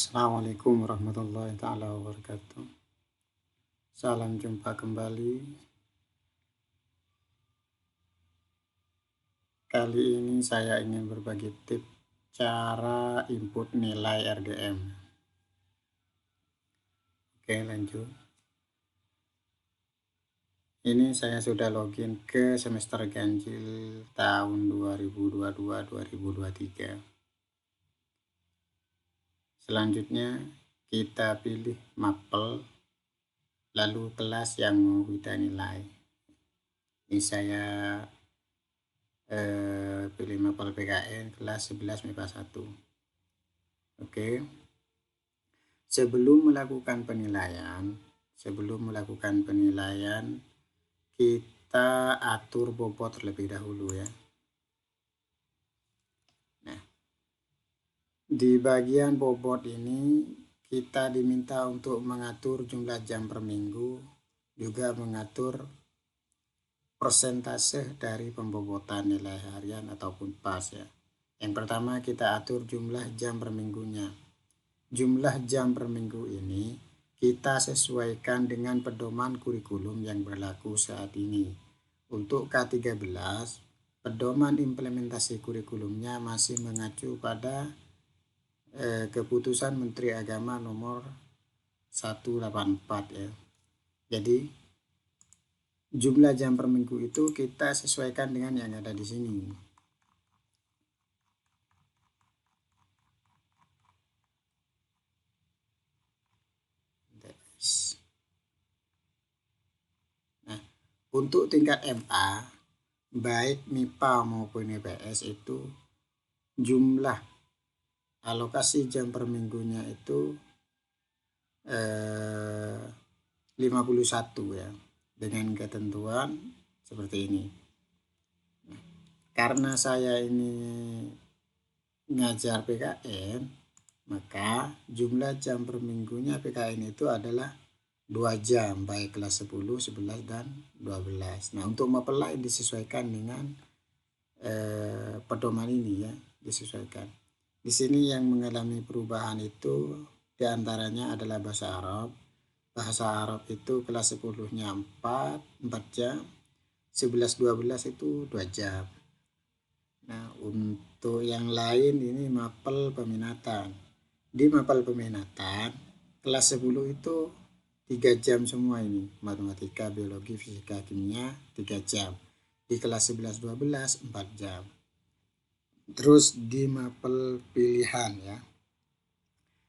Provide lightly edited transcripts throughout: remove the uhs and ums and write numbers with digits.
Assalamualaikum warahmatullahi taala wabarakatuh. Salam jumpa kembali. Kali ini saya ingin berbagi tips cara input nilai RGM. Oke, lanjut. Ini saya sudah login ke semester ganjil tahun 2022-2023. Selanjutnya kita pilih mapel, lalu kelas yang mau kita nilai. Ini saya pilih mapel PKN kelas 11 MIPA 1. Oke. Sebelum melakukan penilaian, kita atur bobot terlebih dahulu ya. Nah, di bagian bobot ini kita diminta untuk mengatur jumlah jam per minggu, juga mengatur persentase dari pembobotan nilai harian ataupun PAS ya. Yang pertama kita atur jumlah jam per minggunya. Jumlah jam per minggu ini kita sesuaikan dengan pedoman kurikulum yang berlaku saat ini. Untuk K13, pedoman implementasi kurikulumnya masih mengacu pada keputusan Menteri Agama nomor 184 ya. Jadi jumlah jam per minggu itu kita sesuaikan dengan yang ada di sini. Nah, untuk tingkat MA, baik MIPA maupun IPS itu jumlah alokasi jam per minggunya itu 51 ya, dengan ketentuan seperti ini. Karena saya ini ngajar PKN, maka jumlah jam per minggunya PKN itu adalah 2 jam, baik kelas 10, 11, dan 12. Nah, untuk mapel lain disesuaikan dengan pedoman ini ya, disesuaikan. Di sini yang mengalami perubahan itu diantaranya adalah bahasa Arab. Bahasa Arab itu kelas 10-nya 4 jam, 11, 12 itu 2 jam. Nah, untuk yang lain ini mapel peminatan. Di mapel peminatan, kelas 10 itu 3 jam semua ini. Matematika, biologi, fisika, kimia 3 jam. Di kelas 11, 12, 4 jam. Terus di mapel pilihan ya.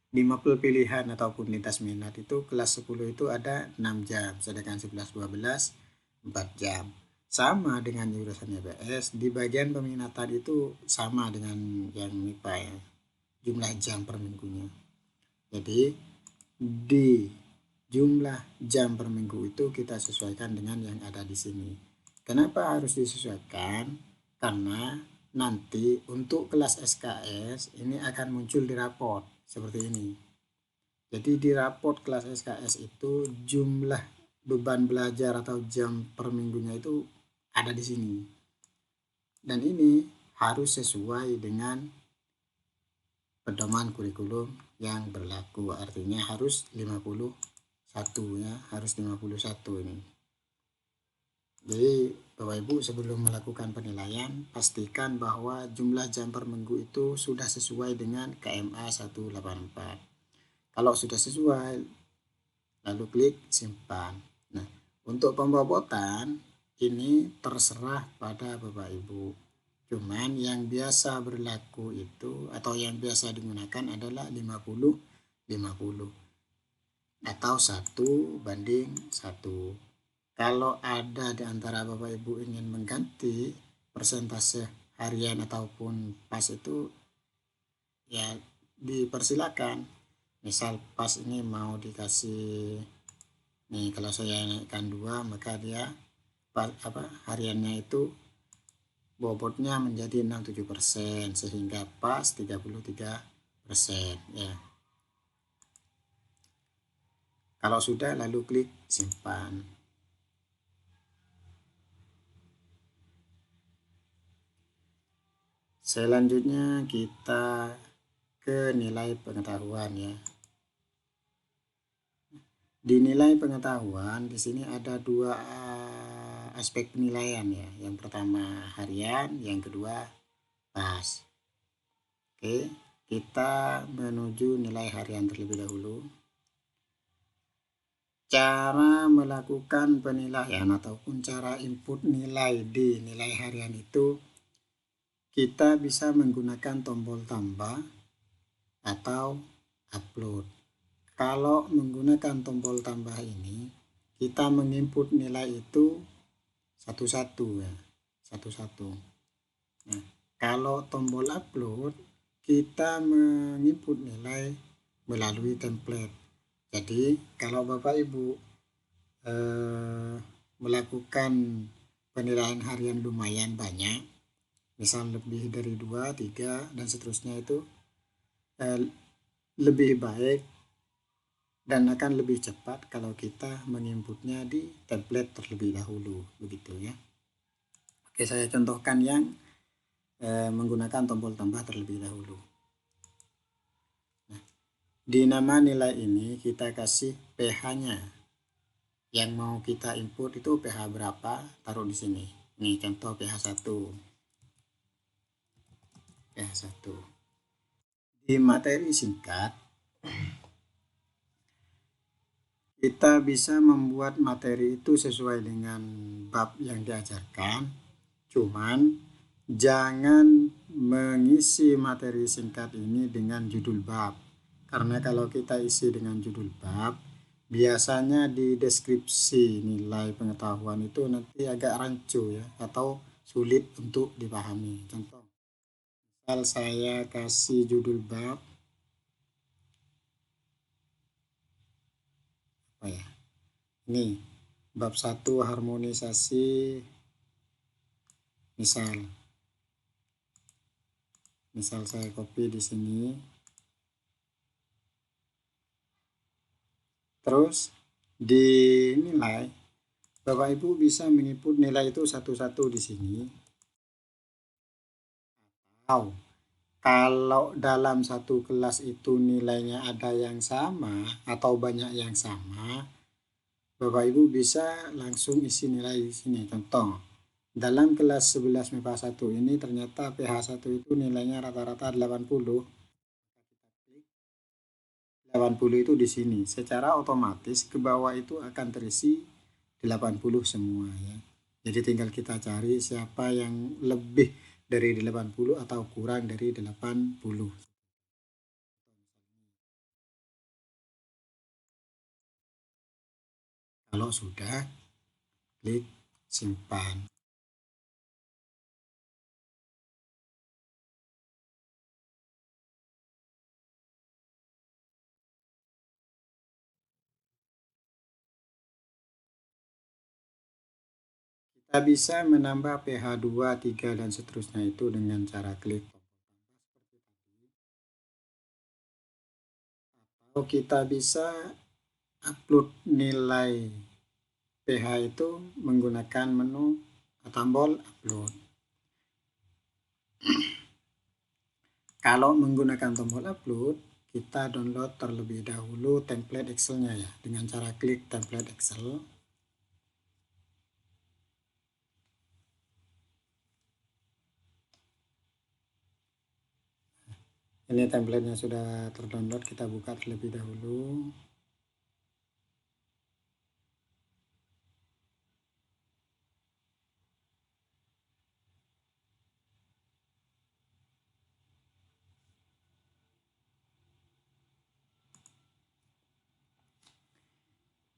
Di mapel pilihan ataupun lintas minat itu kelas 10 itu ada 6 jam. Sedangkan 11, 12, 4 jam. Sama dengan jurusan IPS, di bagian peminatan itu sama dengan yang MIPA ya, jumlah jam per minggunya. Jadi di jumlah jam per minggu itu kita sesuaikan dengan yang ada di sini. Kenapa harus disesuaikan? Karena nanti untuk kelas SKS ini akan muncul di raport seperti ini. Jadi di raport kelas SKS itu jumlah beban belajar atau jam per minggunya itu ada di sini. Dan ini harus sesuai dengan pedoman kurikulum yang berlaku. Artinya harus 51 ya, harus 51 ini. Jadi Bapak Ibu sebelum melakukan penilaian, pastikan bahwa jumlah jam per minggu itu sudah sesuai dengan KMA 184. Kalau sudah sesuai, lalu klik simpan. Nah, untuk pembobotan ini terserah pada Bapak Ibu. Cuman yang biasa berlaku itu atau yang biasa digunakan adalah 50-50 atau 1:1. Kalau ada di antara Bapak Ibu ingin mengganti persentase harian ataupun PAS itu ya dipersilakan. Misal PAS ini mau dikasih nih, kalau saya naikkan 2 maka dia hariannya itu bobotnya menjadi 67% sehingga PAS 33% ya. Kalau sudah lalu klik simpan. Selanjutnya kita ke nilai pengetahuan ya. Di nilai pengetahuan di sini ada dua aspek penilaian ya. Yang pertama harian, yang kedua pas. Oke, kita menuju nilai harian terlebih dahulu. Cara melakukan penilaian ataupun cara input nilai di nilai harian itu kita bisa menggunakan tombol tambah atau upload. Kalau menggunakan tombol tambah ini, kita menginput nilai itu satu-satu ya, satu-satu. Nah, kalau tombol upload, kita menginput nilai melalui template. Jadi, kalau Bapak Ibu melakukan penilaian harian lumayan banyak, misal lebih dari 2, 3, dan seterusnya itu lebih baik dan akan lebih cepat kalau kita menginputnya di template terlebih dahulu, begitu ya. Oke, saya contohkan yang menggunakan tombol tambah terlebih dahulu. Nah, di nama nilai ini kita kasih pH-nya. Yang mau kita input itu pH berapa, taruh di sini. Ini contoh pH 1. pH 1. Di materi singkat, kita bisa membuat materi itu sesuai dengan bab yang diajarkan, cuman jangan mengisi materi singkat ini dengan judul bab. Karena kalau kita isi dengan judul bab, biasanya di deskripsi nilai pengetahuan itu nanti agak rancu ya, atau sulit untuk dipahami. Contoh, misal saya kasih judul bab, apa ya? Ini bab 1 harmonisasi, misal saya copy di sini, terus di nilai Bapak Ibu bisa menginput nilai itu satu-satu di sini, atau kalau dalam satu kelas itu nilainya ada yang sama atau banyak yang sama, Bapak Ibu bisa langsung isi nilai di sini. Contoh, dalam kelas 11 MIPA 1 ini ternyata pH 1 itu nilainya rata-rata 80. 80 itu di sini. Secara otomatis ke bawah itu akan terisi 80 semua ya. Jadi tinggal kita cari siapa yang lebih dari 80 atau kurang dari 80. Kalau sudah, klik simpan. Kita bisa menambah pH 2, 3, dan seterusnya itu dengan cara klik tombol tambah seperti tadi. Atau kita bisa upload nilai pH itu menggunakan menu tombol upload. Kalau menggunakan tombol upload, kita download terlebih dahulu template Excel-nya ya, dengan cara klik template Excel. Ini template-nya sudah terdownload, kita buka terlebih dahulu.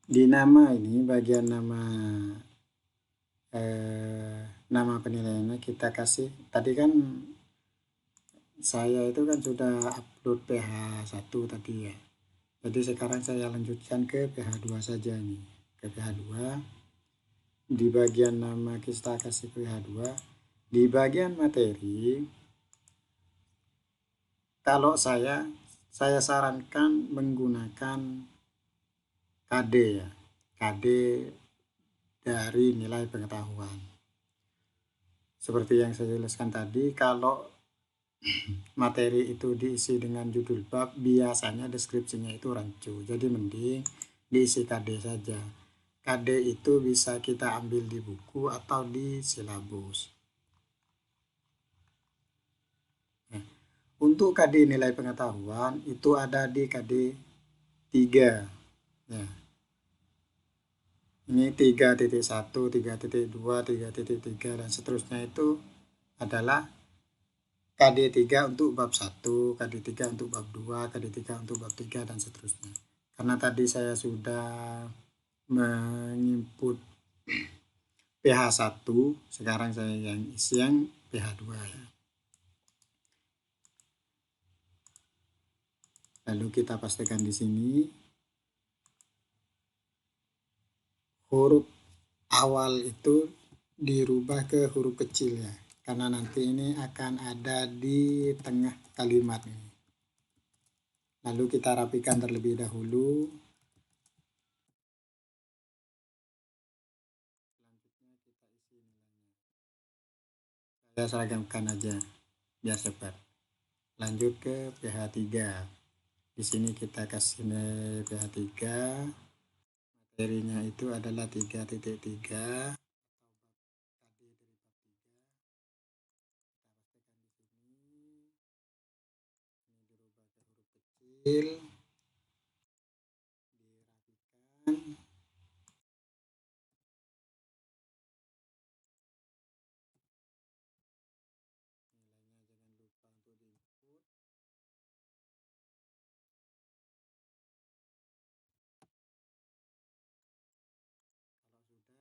Di nama ini, bagian nama penilaiannya kita kasih, tadi kan saya itu kan sudah upload pH 1 tadi ya. Jadi sekarang saya lanjutkan ke pH 2 saja nih. Ke pH 2. Di bagian nama kita kasih pH 2. Di bagian materi, kalau saya sarankan menggunakan KD ya. KD dari nilai pengetahuan. Seperti yang saya jelaskan tadi, kalau materi itu diisi dengan judul bab, biasanya deskripsinya itu rancu. Jadi mending diisi KD saja. KD itu bisa kita ambil di buku atau di silabus. Nah, untuk KD nilai pengetahuan itu ada di KD 3. Ya. Ini 3.1, 3.2, 3.3 dan seterusnya itu adalah KD 3 untuk bab 1, KD 3 untuk bab 2, KD 3 untuk bab 3 dan seterusnya. Karena tadi saya sudah menginput PH 1, sekarang saya yang isi yang PH 2 ya. Lalu kita pastikan di sini huruf awal itu dirubah ke huruf kecil ya. Karena nanti ini akan ada di tengah kalimat ini. Lalu kita rapikan terlebih dahulu. Saya seragamkan aja biar cepat. Lanjut ke PH 3. Di sini kita kasih PH 3. Materinya itu adalah 3.3. Dirapikan.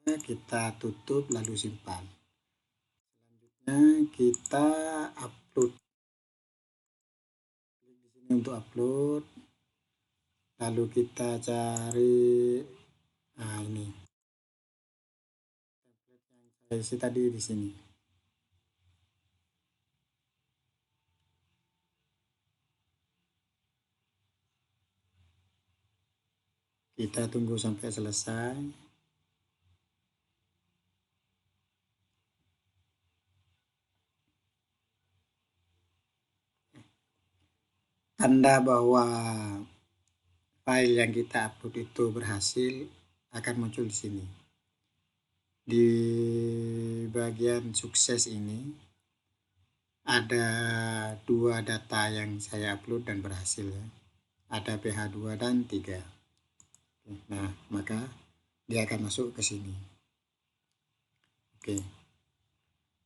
Kita tutup lalu simpan. Selanjutnya kita upload. Klik di sini untuk upload. Lalu kita cari ini. Template yang saya isi tadi di sini. Kita tunggu sampai selesai. Tanda bahwa file yang kita upload itu berhasil akan muncul di sini. Di bagian sukses ini ada 2 data yang saya upload dan berhasil ya. Ada PH 2 dan 3. Nah, maka dia akan masuk ke sini. Oke.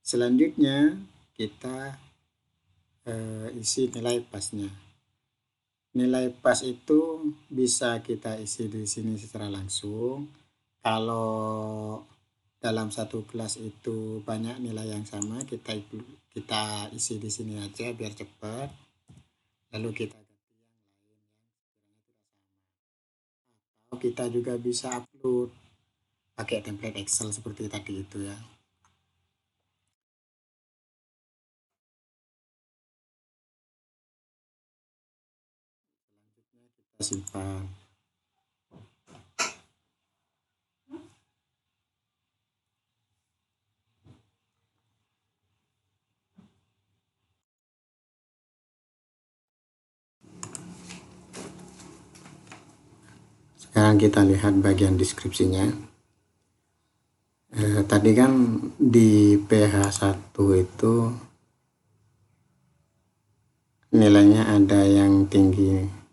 Selanjutnya kita isi nilai pasnya. Nilai pas itu bisa kita isi di sini secara langsung. Kalau dalam satu kelas itu banyak nilai yang sama, kita isi di sini aja biar cepat. Lalu kita ganti yang lain yang sekiranya tidak sama. Atau kita juga bisa upload pakai template Excel seperti tadi itu ya. Selanjutnya kita simpan. Sekarang kita lihat bagian deskripsinya. Tadi kan di PH 1 itu nilainya ada yang tinggi.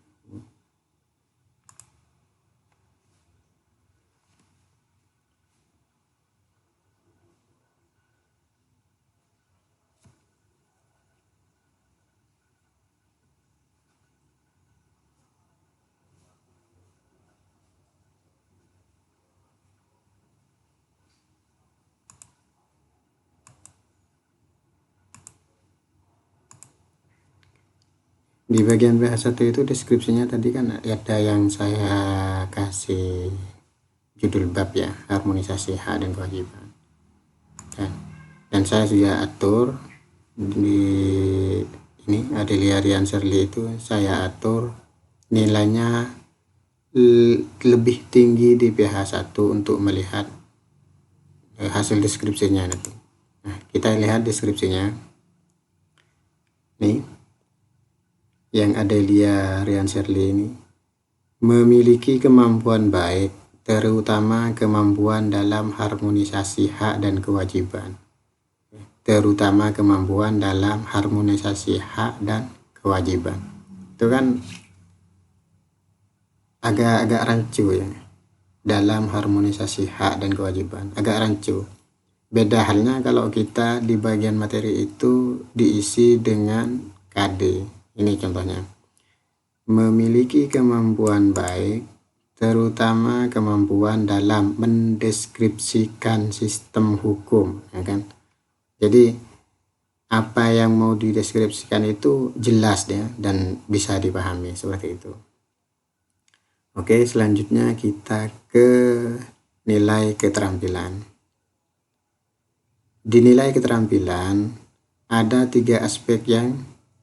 Di bagian PH 1 itu deskripsinya tadi kan ada yang saya kasih judul bab ya, harmonisasi hak dan kewajiban. Dan saya sudah atur di ini Adelia Rian Shirley itu saya atur nilainya lebih tinggi di PH 1 untuk melihat hasil deskripsinya nanti. Nah, kita lihat deskripsinya. nih yang Adelia Riansyerli ini memiliki kemampuan baik, terutama kemampuan dalam harmonisasi hak dan kewajiban. Terutama kemampuan dalam harmonisasi hak dan kewajiban. Itu kan agak rancu ya. Dalam harmonisasi hak dan kewajiban, agak rancu. Beda halnya kalau kita di bagian materi itu diisi dengan KD. Ini contohnya. Memiliki kemampuan baik, terutama kemampuan dalam mendeskripsikan sistem hukum, ya kan? Jadi apa yang mau dideskripsikan itu jelas ya dan bisa dipahami seperti itu. Oke, selanjutnya kita ke nilai keterampilan. Di nilai keterampilan ada 3 aspek yang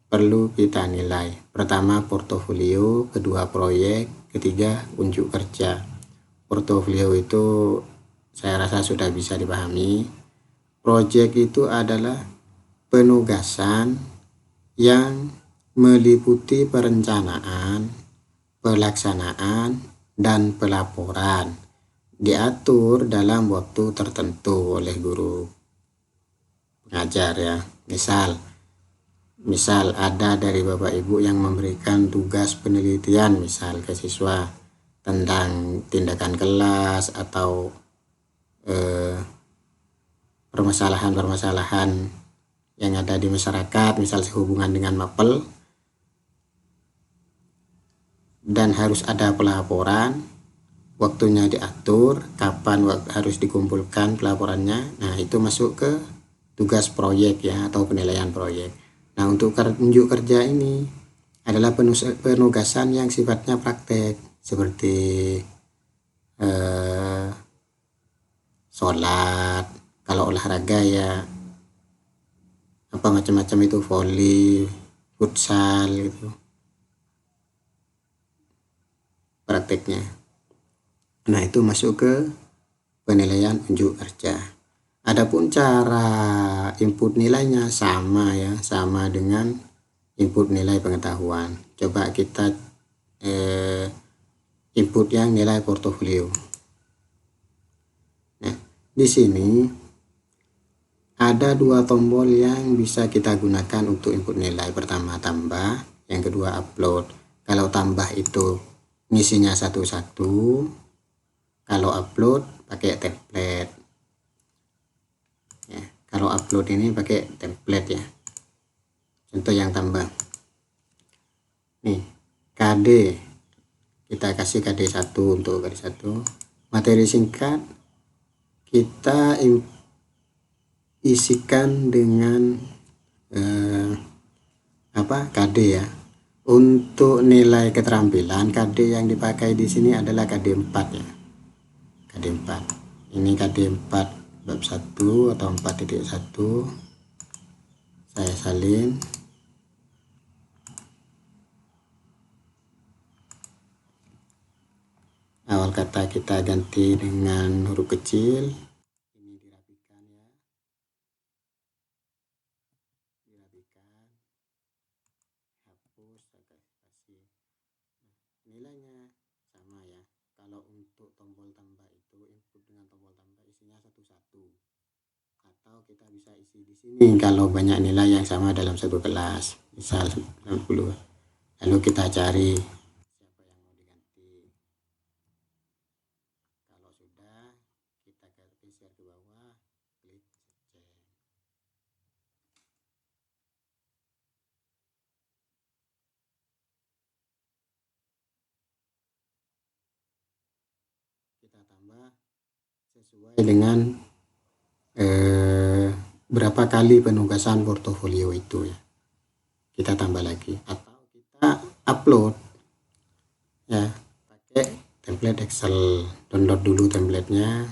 perlu kita nilai. Pertama portofolio, kedua proyek, ketiga unjuk kerja. Portofolio itu saya rasa sudah bisa dipahami. Proyek itu adalah penugasan yang meliputi perencanaan, pelaksanaan, dan pelaporan. Diatur dalam waktu tertentu oleh guru pengajar ya. Misal ada dari Bapak Ibu yang memberikan tugas penelitian misal ke siswa tentang tindakan kelas atau permasalahan-permasalahan yang ada di masyarakat, misal sehubungan dengan mapel, dan harus ada pelaporan, waktunya diatur, kapan harus dikumpulkan pelaporannya. Nah, itu masuk ke tugas proyek ya, atau penilaian proyek. Nah, untuk unjuk kerja ini adalah penugasan yang sifatnya praktek, seperti sholat, kalau olahraga ya apa macam-macam itu, voli, futsal gitu prakteknya. Nah, itu masuk ke penilaian unjuk kerja. Adapun cara input nilainya sama ya, sama dengan input nilai pengetahuan. Coba kita input yang nilai portofolio. Nah, di sini ada 2 tombol yang bisa kita gunakan untuk input nilai. Pertama tambah, yang kedua upload. Kalau tambah itu ngisinya satu-satu, kalau upload pakai template ya. Kalau upload ini pakai template ya. Contoh yang tambah nih, KD kita kasih KD 1 untuk garis 1. Materi singkat kita isikan dengan KD ya. Untuk nilai keterampilan, KD yang dipakai di sini adalah KD 4 ya. KD 4. Ini KD 4 bab 1 atau 4.1. Saya salin. Awal kata kita ganti dengan huruf kecil. Ini dirapikan ya. Dirapikan. Hapus, kasih. Nilainya sama ya. Kalau untuk tombol tambah itu input dengan tombol tambah isinya satu-satu. Atau kita bisa isi di sini kalau banyak nilai yang sama dalam satu kelas. Misal 90. Lalu kita cari siapa yang mau diganti. Kalau sudah, kita geser ke bawah, klik cek. Kita tambah sesuai dengan berapa kali penugasan portofolio itu ya. Kita tambah lagi atau kita upload ya pakai template Excel. Download dulu templatenya.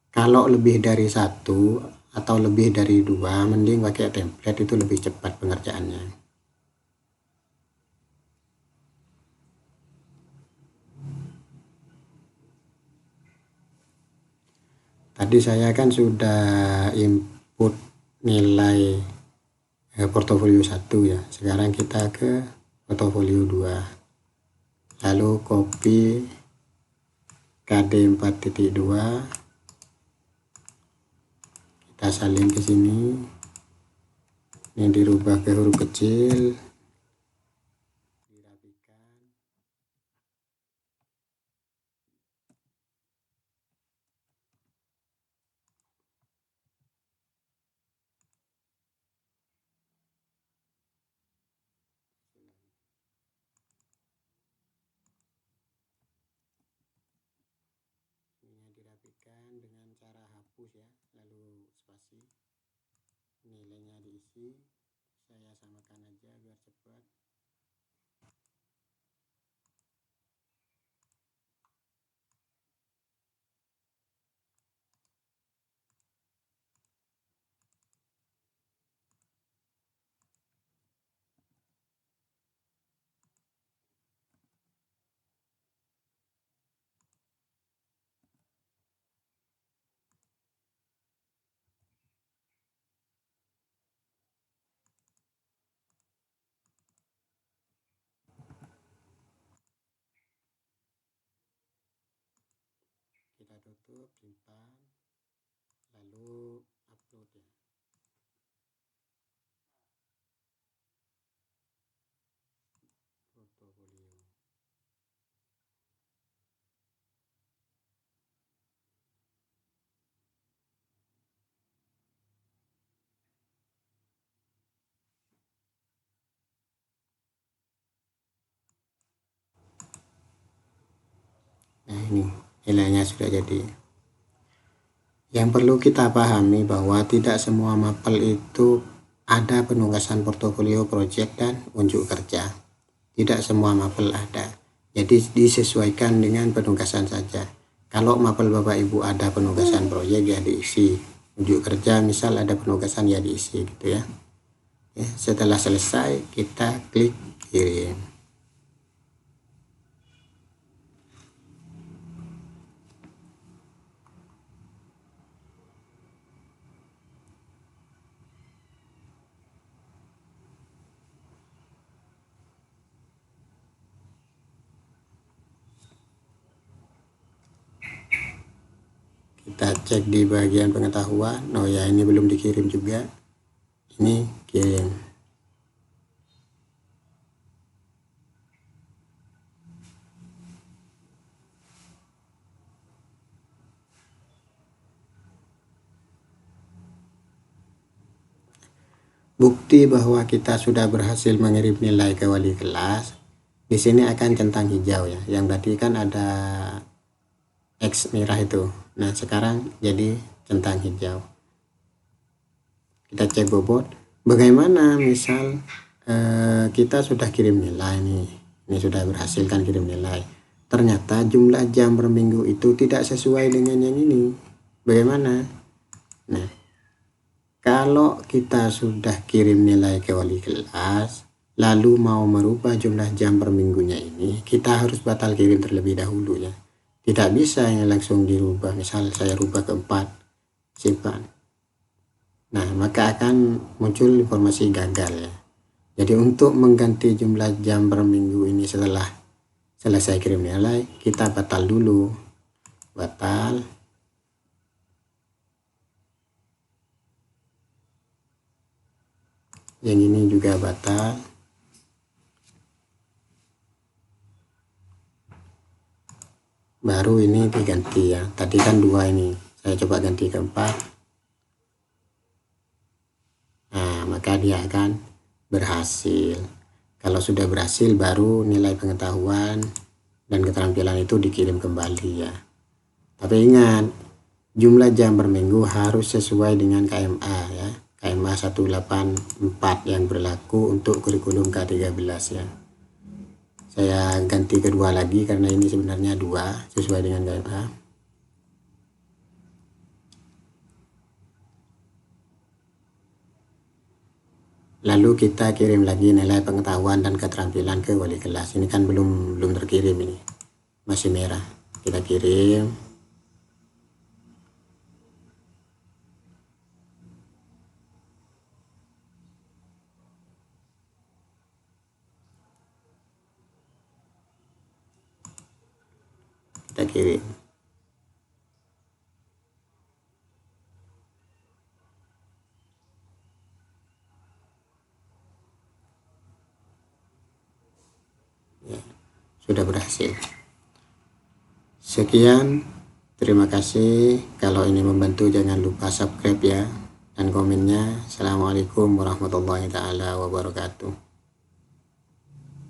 Kalau lebih dari 1 atau lebih dari 2, mending pakai template, itu lebih cepat pengerjaannya. Tadi saya kan sudah input nilai portofolio 1 ya. Sekarang kita ke portofolio 2, lalu copy KD 4.2, kita salin ke sini. Ini dirubah ke huruf kecil, dirapikan. Ini dirapikan dengan cara hapus ya, lalu spasi. Nilainya diisi, saya samakan aja biar cepat. Kita tutup, simpan, lalu upload ya. Portofolio. Nah ini nilainya sudah jadi. Yang perlu kita pahami bahwa tidak semua mapel itu ada penugasan portofolio project dan unjuk kerja. Tidak semua mapel ada. Jadi disesuaikan dengan penugasan saja. Kalau mapel Bapak Ibu ada penugasan proyek ya diisi. Unjuk kerja misal ada penugasan ya diisi gitu ya. Setelah selesai kita klik kirim. Kita cek di bagian pengetahuan. Oh ya, ini belum dikirim juga. Ini kirim. Bukti bahwa kita sudah berhasil mengirim nilai ke wali kelas. Di sini akan centang hijau ya. Yang tadi kan ada X merah itu. Nah, sekarang jadi centang hijau. Kita cek bobot. Bagaimana misal kita sudah kirim nilai nih. Ini sudah berhasil kan kirim nilai. Ternyata jumlah jam per minggu itu tidak sesuai dengan yang ini. Bagaimana? Nah, kalau kita sudah kirim nilai ke wali kelas, lalu mau merubah jumlah jam per minggunya ini, kita harus batal kirim terlebih dahulu ya. Tidak bisa yang langsung dirubah. Misal saya rubah ke 4, simpan. Nah, maka akan muncul informasi gagal ya. Jadi untuk mengganti jumlah jam per minggu ini setelah selesai kirim nilai, kita batal dulu. Batal. Yang ini juga batal. Baru ini diganti ya. Tadi kan 2 ini. Saya coba ganti ke 4. Nah, maka dia akan berhasil. Kalau sudah berhasil baru nilai pengetahuan dan keterampilan itu dikirim kembali ya. Tapi ingat, jumlah jam per minggu harus sesuai dengan KMA ya. KMA 184 yang berlaku untuk kurikulum K13 ya. Saya ganti kedua lagi karena ini sebenarnya 2 sesuai dengan KMA. Lalu kita kirim lagi nilai pengetahuan dan keterampilan ke wali kelas. Ini kan belum terkirim ini. Masih merah. Kita kirim. kita kirim. Ya, sudah berhasil. Sekian, terima kasih. Kalau ini membantu jangan lupa subscribe ya, dan komennya. Assalamualaikum warahmatullahi taala wabarakatuh.